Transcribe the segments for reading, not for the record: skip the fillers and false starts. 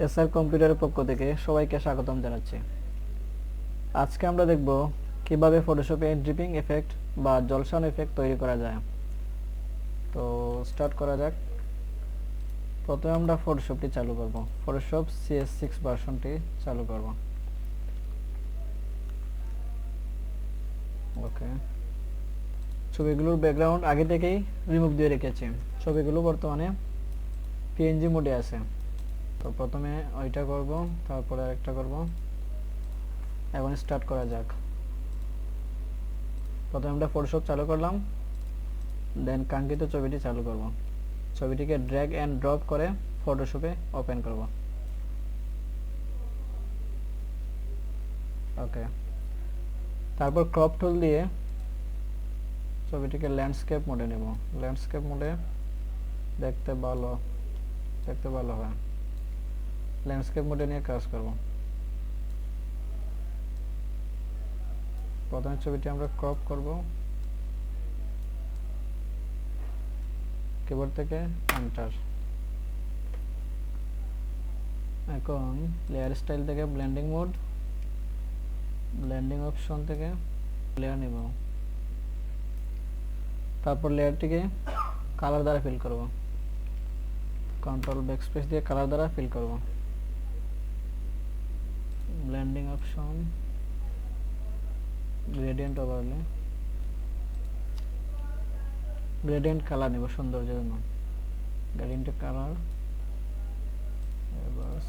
SR কম্পিউটারের পক্ষ থেকে সবাইকে স্বাগতম জানাচ্ছি। আজকে আমরা দেখব কিভাবে ফটোশপে ড্রিপিং এফেক্ট বা জলসান এফেক্ট তৈরি করা যায়। তো স্টার্ট করা যাক। প্রথমে আমরা ফটোশপটি চালু করব। ফটোশপ CS6 ভার্সনটি চালু করব। ওকে, ছবিগুলোর ব্যাকগ্রাউন্ড আগে থেকেই রিমুভ দিয়ে রেখেছি। ছবিগুলো বর্তমানে পিএনজি মোডে আছে। তো প্রথমে ওইটা করব, তারপরে আরেকটা করব। এখন স্টার্ট করা যাক। প্রথমে আমরা ফটোশপ চালু করলাম, দেন কাঙ্ক্ষিত ছবিটি চালু করব। ছবিটিকে ড্র্যাগ এন্ড ড্রপ করে ফটোশপে ওপেন করব। ওকে, তারপর ক্রপ টুল দিয়ে ছবিটিকে ল্যান্ডস্কেপ মোডে নেব। ল্যান্ডস্কেপ মোডে দেখতে ভালো হয়। ল্যান্ডস্কেপ মোডে নিয়ে কাজ করব। প্রথমে ছবিটি আমরা ক্রপ করব, কিবোর্ড থেকে এন্টার। এখন লেয়ার স্টাইল থেকে ব্লেন্ডিং মোড, ব্লেন্ডিং অপশন থেকে লেয়ার নেব। তারপর লেয়ারটিকে কালার দ্বারা ফিল করব। কন্ট্রোল ব্যাকস্পেস দিয়ে কালার দ্বারা ফিল করব। Blending option, gradient overlay, gradient colour নেব সৌন্দর্যের জন্য। গ্রেডিয়েন্ট কালার, বাস।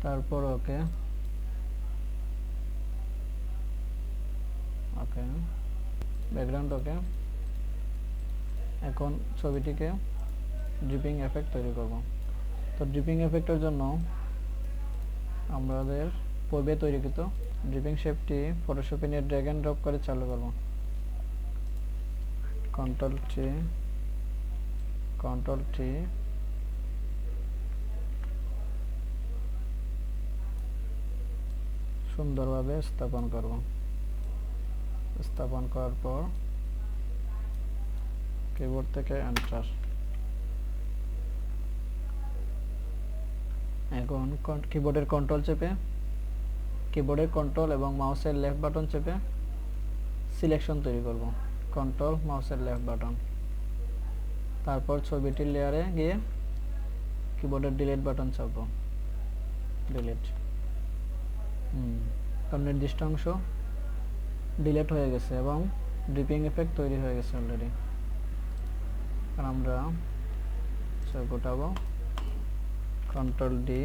তারপর ওকে ওকে, ব্যাকগ্রাউন্ড ওকে। এখন ছবিটিকে ড্রিপিং এফেক্ট তৈরি করব। তো ড্রিপিং এফেক্টের জন্য আমাদের পূর্বে তৈরিকৃত ড্রিপিং শেপটি ফটোশপে নিয়ে ড্র্যাগ এন্ড ড্রপ করে চালু করব। কন্ট্রোল টি সুন্দরভাবে স্থাপন করব। স্থাপন করার পর কিবোর্ড থেকে এন্টার। এখন কিবোর্ডের কন্ট্রোল চেপে, কিবোর্ডের কন্ট্রোল এবং মাউসের লেফট বাটন চেপে সিলেকশন তৈরি করব। কন্ট্রোল মাউসের লেফট বাটন। তারপর ছবিটির লেয়ারে গিয়ে কিবোর্ডের ডিলিট বাটন চাপব। ডিলিট। নির্দিষ্ট অংশ ডিলিট হয়ে গেছে এবং ড্রিপিং এফেক্ট তৈরি হয়ে গেছে অলরেডি। আমরা ছবি উঠাবো। কন্ট্রোল ডি,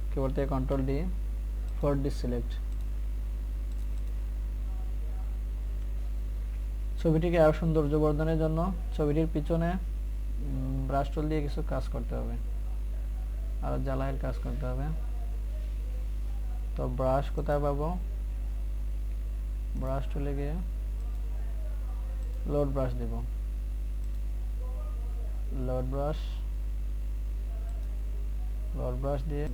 কিবোর্ড থেকে কন্ট্রোল ডি, ফর ডিসিলেক্ট। ছবিটিকে আরো সৌন্দর্য বর্ধনের জন্য ছবিটির পিছনে ব্রাশ টুল দিয়ে কিছু কাজ করতে হবে, আরো জ্বালাইয়ের কাজ করতে হবে। তো ব্রাশ কোথায় পাবো? ব্রাশ টুলে গিয়ে লোড ব্রাশ দিব। লোড ব্রাশ দিয়ে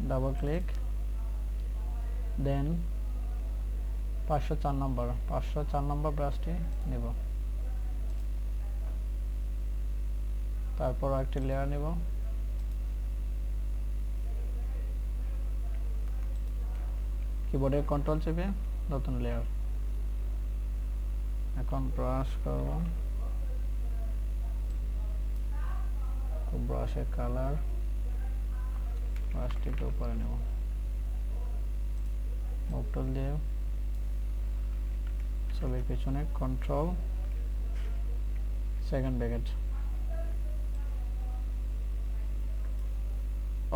ডাবল ক্লিক, দেন 504 নম্বর ব্রাশটি নেব। তারপর একটি লেয়ার নেব। কিবোর্ডের কন্ট্রোল চেপে নতুন লেয়ার। এখন ব্রাশ করব। ব্রাশের কালার, ব্রাশটিকে উপরে নেব। মুভ টুল দিয়ে ছবির পিছনে কন্ট্রোল সেকেন্ড ব্র্যাকেট,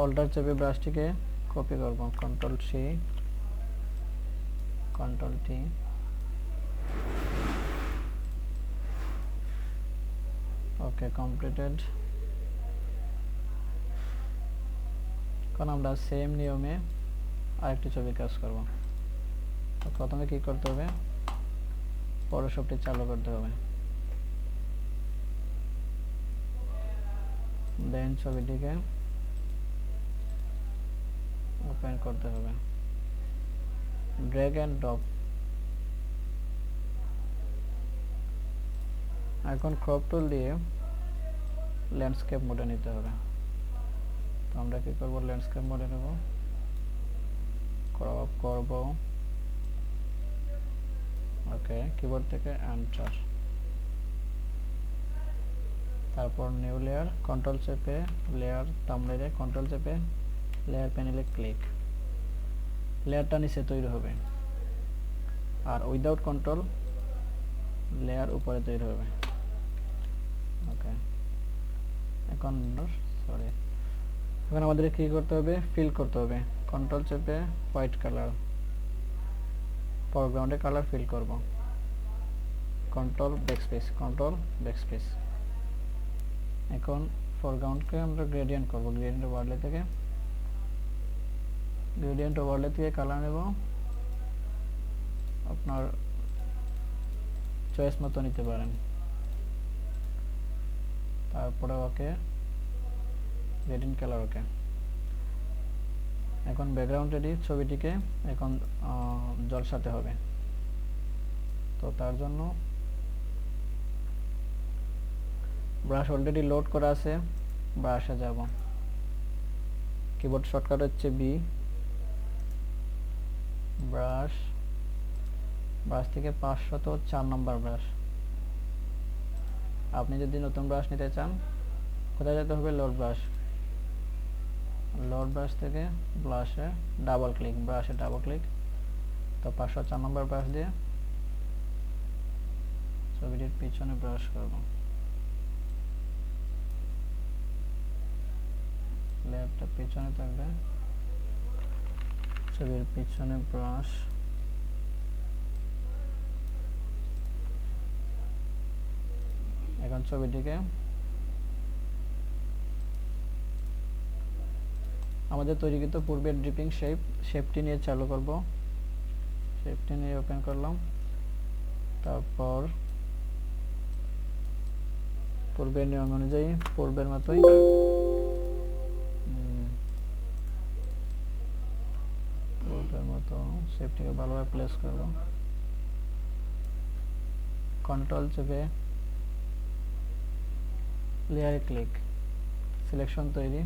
অল্টার চেপে ব্রাশটিকে কপি করব। কন্ট্রোল টি, ওকে, কমপ্লিটেড। এখন আমরা সেম নিয়মে আরেকটি ছবি কাজ করব। তো প্রথমে কি করতে হবে? ফটোশপটি চালু করতে হবে। দেন ছবিটিকে ওপেন করতে হবে, ড্র্যাগ অ্যান্ড ড্রপ। এখন ক্রপ টুল দিয়ে ল্যান্ডস্কেপ মোডে নিতে হবে। তো আমরা কি করব, ল্যান্ডস্কেপ মোডে নেব, ক্রপ করব, ওকে, কিবোর্ড থেকে এন্টার, তারপর নিউ লেয়ার, কন্ট্রোল চেপে লেয়ার থাম্বনেইলে কন্ট্রোল চেপে লেয়ার প্যানেলে ক্লিক, লেয়ারটা নিচে তৈরি হবে, আর উইদাউট কন্ট্রোল লেয়ার উপরে তৈরি হবে। ওকে, এখন আমাদের কি করতে হবে, ফিল করতে হবে, কন্ট্রোল চেপে হোয়াইট কালার, ফরগ্রাউন্ডে কালার ফিল করব, কন্ট্রোল ব্যাকস্পেস, কন্ট্রোল ব্যাকস্পেস। এখন ফরগ্রাউন্ডকে আমরা গ্রেডিয়েন্ট করব, গ্রেডিয়েন্ট ওভারলে থেকে কালার নেব, আপনার চয়েস মতো নিতে পারেন। তারপরে ওকে, গ্রেডিয়েন্ট কালার ওকে। এখন ব্যাকগ্রাউন্ড রেডি, ছবিটিকে এখন ঝলসাতে হবে। তো তার জন্য ব্রাশ অলরেডি লোড করা আছে, ব্রাশে যাব, কিবোর্ড শর্টকাট হচ্ছে বি, ব্রাশ থেকে 504 নম্বর ব্রাশ। আপনি যদি নতুন ব্রাশ নিতে চান, কোথায় যেতে হবে, লোড ব্রাশ থেকে ব্রাশে ডাবল ক্লিক, তো 504 নম্বর ব্রাশ দিয়ে ছবিটির পিছনে ব্রাশ করব, লেয়ারটা পিছনে থাকবে, ছবির পিছনে ব্রাশ, এখন ছবিটিকে আমাদের তৈরিকৃত পূর্বের ড্রিপিং শেপটি নিয়ে চালু করব, শেপটি নিয়ে ওপেন করলাম, তারপর পূর্বের নিয়ম অনুযায়ী পূর্বের মতোই শেপটিকে ভালোভাবে প্লেস করব, কন্ট্রোল চেপে লেয়ারে ক্লিক, সিলেকশন তৈরি,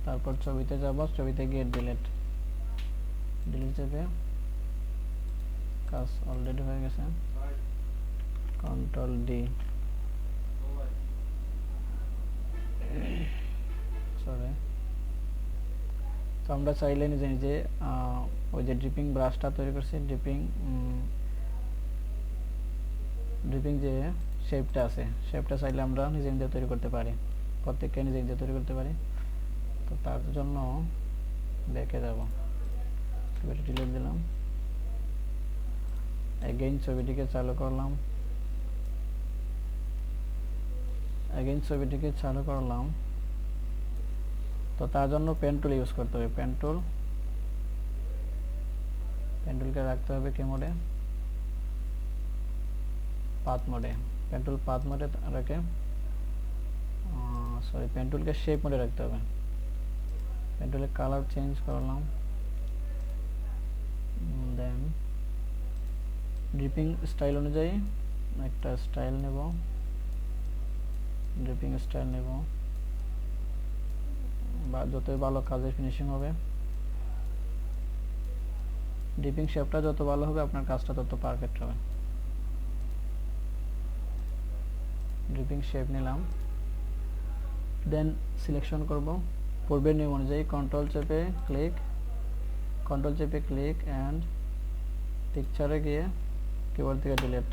তারপর ছবিতে যাব, ছবিতে গিয়ে ডিলিট চেপে, কাজ অলরেডি হয়ে গেছে, কন্ট্রোল ডি, সরি। তো আমরা চাইলে নিজে নিজে ওই যে ড্রিপিং ব্রাশটা তৈরি করছি, ড্রিপিং যে শেপটা আছে, শেপটা চাইলে আমরা নিজে নিজে তৈরি করতে পারি, প্রত্যেককে নিজে নিজে তৈরি করতে পারি। তো তার জন্য ব্যাকে যাব, ছবিটা ডিলিট দিলাম, এগেইন ছবিটিকে চালু করলাম, তো তার জন্য পেন টুল ইউজ করতে হবে, পেন টুলকে রাখতে হবে কি মোডে, পাথ মোডে, পেন টুল পাথ মোডে রেখে, পেন টুলকে শেপ মোডে রাখতে হবে, পেন টুলের কালার চেঞ্জ করলাম, দেন ড্রিপিং স্টাইল অনুযায়ী একটা স্টাইল নেব, বা যতই ভালো কাজের ফিনিশিং হবে, ড্রিপিং শেপটা যত ভালো হবে আপনার কাজটা তত পারফেক্ট হবে। ড্রিপিং শেপ নিলাম, দেন সিলেকশন করব, পূর্বের নিয়ম অনুযায়ী কন্ট্রোল চেপে ক্লিক অ্যান্ড পিকচারে গিয়ে কিবোর্ড থেকে ডিলিট,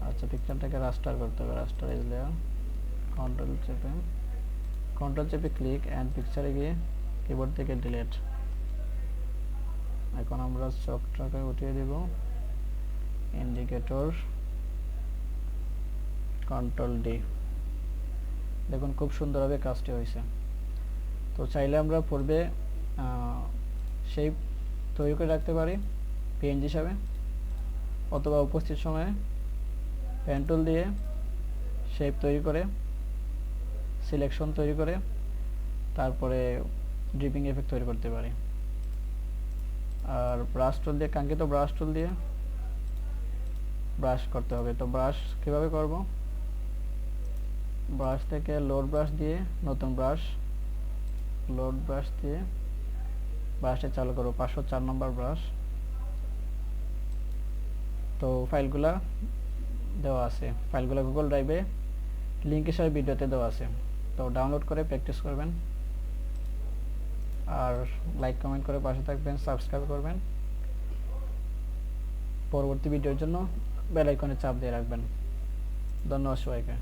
আচ্ছা পিকচারটাকে রাস্টার করতে হবে, রাস্টারাইজ লেয়ার, কন্ট্রোল চেপে ক্লিক অ্যান্ড পিকচারে গিয়ে কিবোর্ড থেকে ডিলিট। এখন আমরা চকটাকে উঠিয়ে দেব, ইন্ডিকেটর, কন্ট্রোল ডি, দেখুন খুব সুন্দরভাবে কাজটি হয়েছে। তো চাইলে আমরা পূর্বে শেপ তৈরি করে রাখতে পারি পিএনজি হিসাবে, অথবা উপস্থিত সময়ে পেন টুল দিয়ে শেপ তৈরি করে সিলেকশন তৈরি করে তারপরে ড্রিপিং এফেক্ট তৈরি করতে পারি। আর ব্রাশ টুল দিয়ে, কাঙ্ক্ষিত ব্রাশ টুল দিয়ে ব্রাশ করতে হবে। তো ব্রাশ কিভাবে করব, ব্রাশ থেকে লোড ব্রাশ দিয়ে নতুন ব্রাশ, লোড ব্রাশ দিয়ে ব্রাশটা চালু করব, 504 নম্বর ব্রাশ। তো ফাইলগুলা দেওয়া আছে, ফাইলগুলো গুগল ড্রাইভে লিঙ্ক হিসেবে ভিডিওতে দেওয়া আছে, তো ডাউনলোড করে প্র্যাকটিস করবেন। আর লাইক কমেন্ট করে পাশে থাকবেন, সাবস্ক্রাইব করবেন। পরবর্তী ভিডিওর জন্য বেল আইকনে চাপ দিয়ে রাখবেন। ধন্যবাদ সবাইকে।